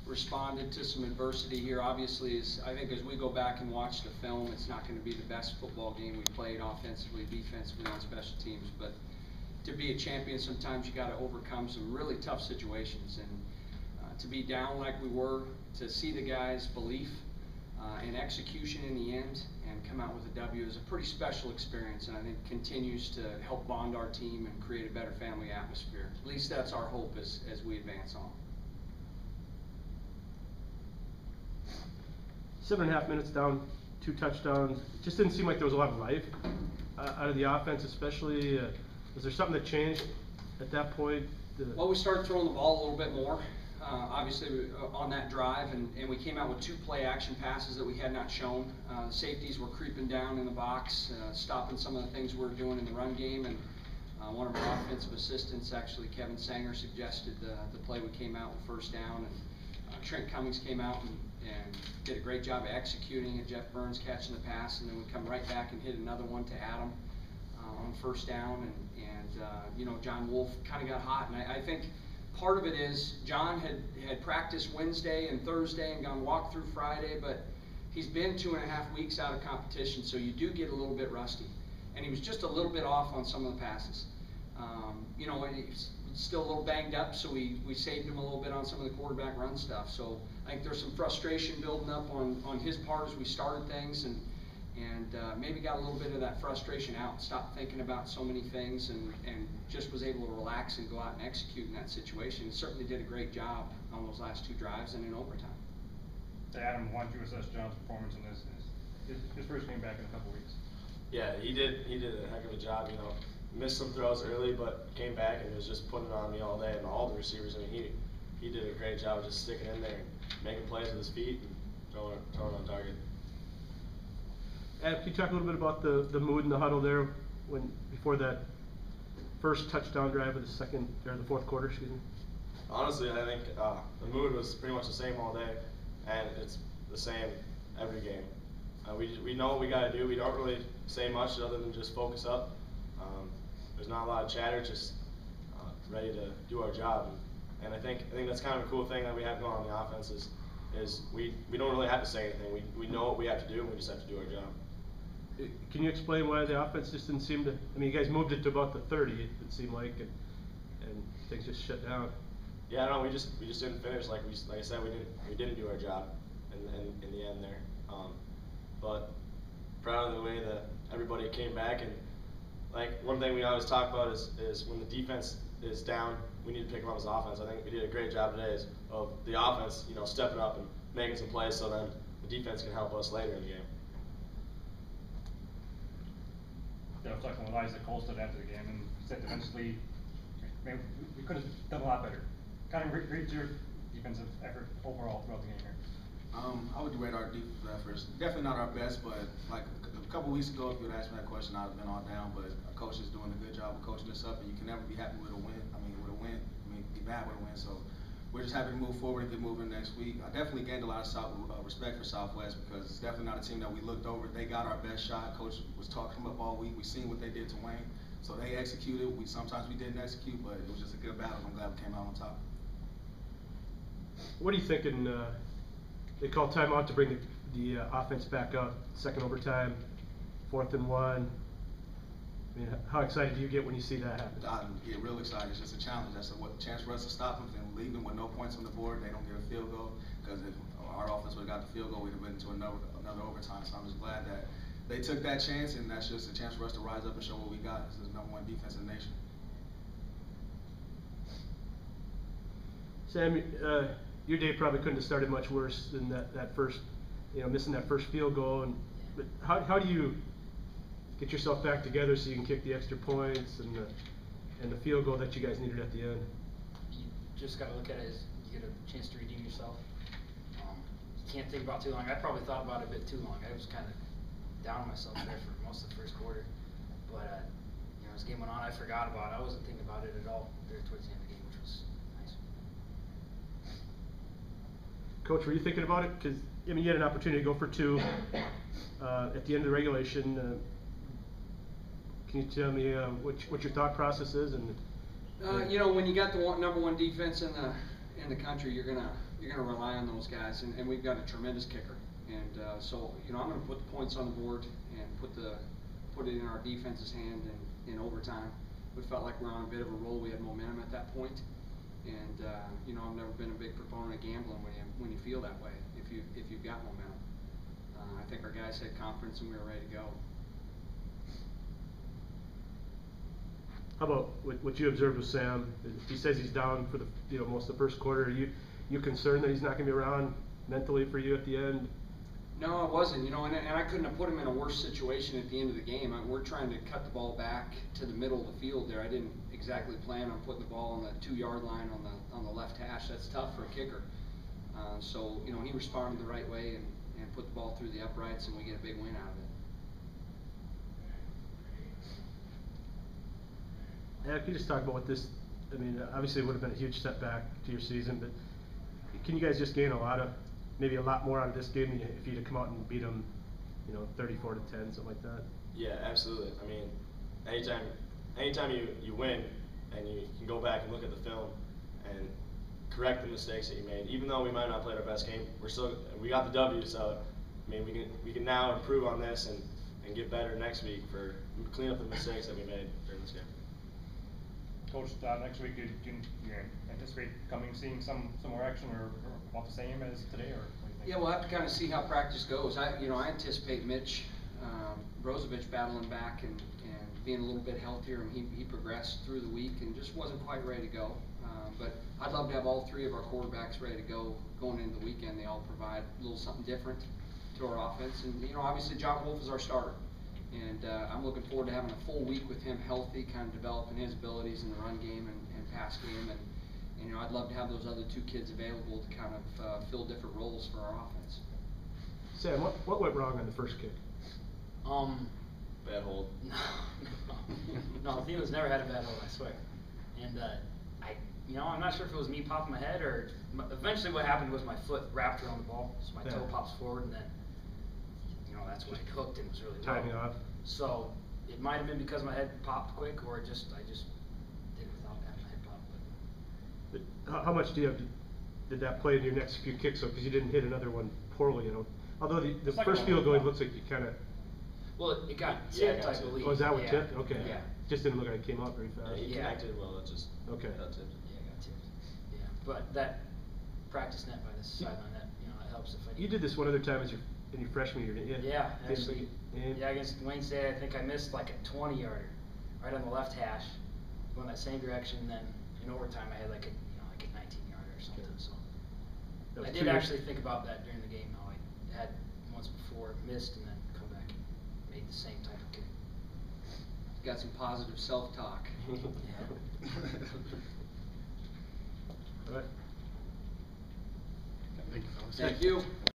responded to some adversity here. Obviously, I think as we go back and watch the film, it's not going to be the best football game we played offensively, defensively, on special teams. But to be a champion, sometimes you got to overcome some really tough situations. And to be down like we were, to see the guys' belief and execution in the end and come out with a W is a pretty special experience, and I think continues to help bond our team and create a better family atmosphere. At least that's our hope as we advance on. 7.5 minutes down, 2 touchdowns. It just didn't seem like there was a lot of life out of the offense, especially. Was there something that changed at that point? Well, we started throwing the ball a little bit more. Obviously, on that drive, and we came out with 2 play action passes that we had not shown. The safeties were creeping down in the box, stopping some of the things we were doing in the run game, and one of our offensive assistants, actually Kevin Sanger, suggested the play we came out with first down, and Trent Cummings came out and did a great job of executing it. Jeff Burns catching the pass, and then we come right back and hit another one to Adam on first down, and you know, John Wolf kind of got hot, and I think part of it is John had practiced Wednesday and Thursday and gone walk through Friday, but he's been 2.5 weeks out of competition, so you do get a little bit rusty. And he was just a little bit off on some of the passes. You know, he's still a little banged up, so we saved him a little bit on some of the quarterback run stuff. So I think there's some frustration building up on his part as we started things, and maybe got a little bit of that frustration out, stopped thinking about so many things, and just was able to relax and go out and execute in that situation. He certainly did a great job on those last 2 drives and in overtime. Adam, why don't you assess John's performance in his first game back in a couple weeks? Yeah, he did a heck of a job. You know, missed some throws early, but came back and was just putting it on me all day, and all the receivers. I mean, he did a great job of just sticking in there and making plays with his feet and throwing on target. Adam, can you talk a little bit about the mood in the huddle there before that first touchdown drive of the fourth quarter, excuse me? Honestly, I think the mood was pretty much the same all day, and it's the same every game. We know what we got to do. We don't really say much other than just focus up. There's not a lot of chatter, just ready to do our job. And I think that's kind of a cool thing that we have going on the offense is we don't really have to say anything. We know what we have to do, and we just have to do our job. Can you explain why the offense just didn't seem to? I mean, you guys moved it to about the 30. It seemed like, and things just shut down. Yeah, no, we just didn't finish like I said. We didn't do our job in the end there. But proud of the way that everybody came back, and like one thing we always talk about is when the defense is down, we need to pick them up as offense. I think we did a great job today of the offense, you know, stepping up and making some plays so then the defense can help us later in the game. Yeah, I was talking with Isaac Colstead after the game, and he said defensively, maybe we could have done a lot better. Kind of read your defensive effort overall throughout the game here. I would rate our defensive efforts. Definitely not our best, but like a couple weeks ago, if you would ask me that question, I'd have been all down. But our coach is doing a good job of coaching us up, and you can never be happy with a win. Be bad with a win. So we're just happy to move forward and get moving next week. I definitely gained a lot of respect for Southwest, because it's definitely not a team that we looked over. They got our best shot. Coach was talking them up all week. We seen what they did to Wayne, so they executed. Sometimes we didn't execute, but it was just a good battle. I'm glad we came out on top. What are you thinking? They call timeout to bring the offense back up. Second overtime, 4th and 1. I mean, how excited do you get when you see that happen? I get real excited. It's just a challenge. That's a chance for us to stop them and leave them with no points on the board. They don't get a field goal, because if our offense would have got the field goal, we'd have been into another overtime. So I'm just glad that they took that chance, and that's just a chance for us to rise up and show what we got. This is the #1 defense in the nation. Sam, your day probably couldn't have started much worse than that first, missing that first field goal. But how do you get yourself back together so you can kick the extra points and the field goal that you guys needed at the end? You just got to look at it as you get a chance to redeem yourself. You can't think about it too long. I probably thought about it a bit too long. I was kind of down on myself there for most of the first quarter. But as the game went on, I forgot about it. I wasn't thinking about it at all there towards the end of the game, which was nice. Coach, were you thinking about it? Because you had an opportunity to go for 2 at the end of the regulation. Can you tell me what your thought process is? And when you got the #1 defense in in the country, you're gonna rely on those guys, and we've got a tremendous kicker. And so, you know, I'm gonna put the points on the board and put it in our defense's hand in overtime. We felt like we were on a bit of a roll. We had momentum at that point. And you know, I've never been a big proponent of gambling when you feel that way, if you've got momentum. I think our guys had confidence and we were ready to go. How about what you observed with Sam? He says he's down for the most of the first quarter. Are you concerned that he's not going to be around mentally for you at the end? No, I wasn't. You know, and I couldn't have put him in a worse situation at the end of the game. We're trying to cut the ball back to the middle of the field there. I didn't exactly plan on putting the ball on the 2-yard line on the left hash. That's tough for a kicker. So, you know, he responded the right way and put the ball through the uprights, and we get a big win out of it. Yeah, can you just talk about what this, I mean, obviously it would have been a huge setback to your season, but can you guys just gain maybe a lot more out of this game than if you'd have come out and beat them, 34-10, something like that? Yeah, absolutely. I mean, anytime you win and you can go back and look at the film and correct the mistakes that you made, even though we might not play our best game, we got the W. So I mean, we can now improve on this and get better next week for clean up the mistakes that we made during this game. Coach, next week, do you anticipate seeing some more action or about the same as today, or what do you think? Yeah, we'll have to kind of see how practice goes. I anticipate Mitch Brozovich battling back and being a little bit healthier, and he progressed through the week and just wasn't quite ready to go. But I'd love to have all three of our quarterbacks ready to go going into the weekend. They all provide a little something different to our offense, and obviously John Wolf is our starter. And I'm looking forward to having a full week with him healthy, kind of developing his abilities in the run game and pass game. And I'd love to have those other two kids available to kind of fill different roles for our offense. Sam, what went wrong on the first kick? Bad hold. No, Thielen's never had a bad hold, I swear. And I'm not sure if it was me popping my head or eventually what happened was my foot wrapped around the ball, so my toe pops forward, and then that's when it hooked and was really low. Timing off. So it might have been because my head popped quick, or I just did it without having my head pop. But how much did that play in your next few kicks? Because you didn't hit another one poorly, Although the first field goal, it looks like you kind of. Well, it got tipped, I believe. Oh, is that what tipped? Okay. Yeah. Just didn't look like it came out very fast. He connected well. It just got tipped. Yeah, it got tipped. Yeah, but that practice net by the sideline, that it helps if I. You did this one other time in your freshman year, didn't you? Yeah, actually. Yeah, against Wayne State, I think I missed like a 20-yarder right on the left hash, going that same direction. And then in overtime, I had like a 19-yarder or something. Okay. So I did actually think about that during the game. How I had once before missed and then come back and made the same type of kick. Got some positive self-talk. Yeah. All right. Thank you, fellas. Thank you.